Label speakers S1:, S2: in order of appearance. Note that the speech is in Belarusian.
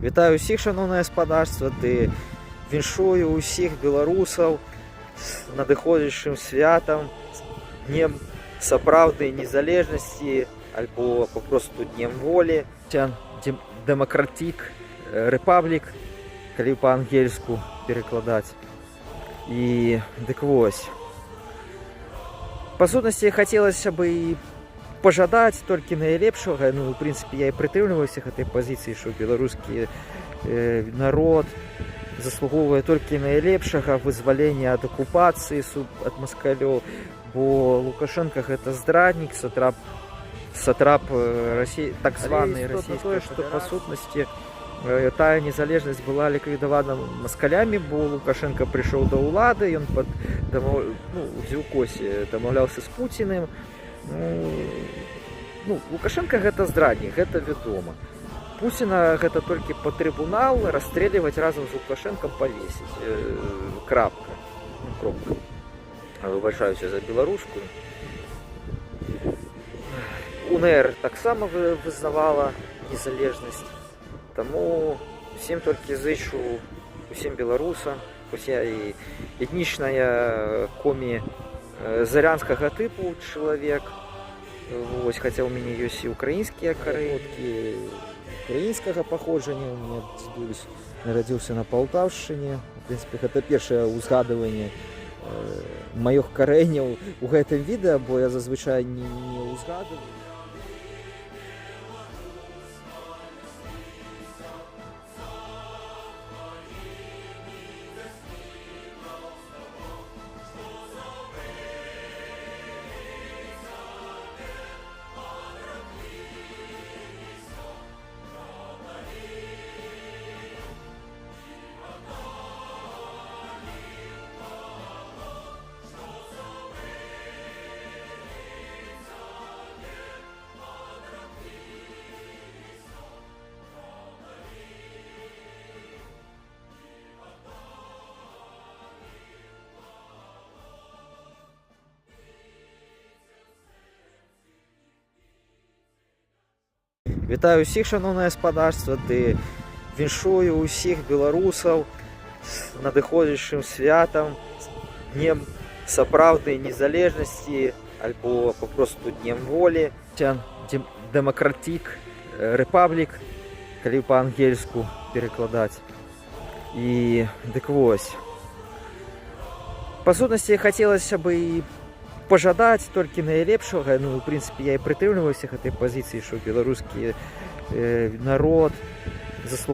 S1: Вітаю усіх, шановне господарство, ды віншую усіх беларусаў з надыходзячым святам, днем сапраўднай незалежнасці альбо папросту днем волі, демократик, репаблик, калі па-ангельску перакладаць. І дык вось. Па сутнасці хацелася бы і пожадаць толькі найлепшага. Ну, в прынцыпе, я і прытрымліваюся гэтай пазіцыі, што беларускі народ заслугоўвае толькі найлепшага, вызвалення ад акупацыі, ад маскалёў, бо Лукашенко гэта здраднік, сатрап так званы расійскай, што па сутнасці тая незалежнасць была ліквідавана маскалямі, бо Лукашенко прыйшоў да ўлады, ён у дзіўкосе дамаўляўся з Пуціным. Лукашенко гэта здраднік, гэта вядома. Пуціна гэта толькі па трыбунал расстрэльваць разам з Лукашенком павесіць. Крапка. Кропка. Выбачаюся за беларуску. УНР таксама вызнавала незалежнасць. Таму усім толькі зычу, усім беларусам, хоць я і этнічная комі зарянскага тыпу чалавек, вось, хаця ў мяне ёсць і украінскія карэнні украінскага паходжання. У меня дзедуль нарадзіўся на Палтаўшчыне. В прынцыпе, гэта першае ўзгадыванне маіх карэнняў у гэтым відэа, бо я зазвычай не ўзгадываю. Вітаю усіх, шановне господарство, ды віншую усіх беларусаў з надыходзячым святам, днем сапраўднай незалежнасці альбо папросту днем волі, демократик, репаблик, калі па-ангельску перакладаць. І дык вось. Па сутнасці хацелася бы і пожадаць толькі найлепшага. Ну, в прынцыпе, я і прытрымліваюся гэтай пазіцыі, што беларускі народ заслугоўвае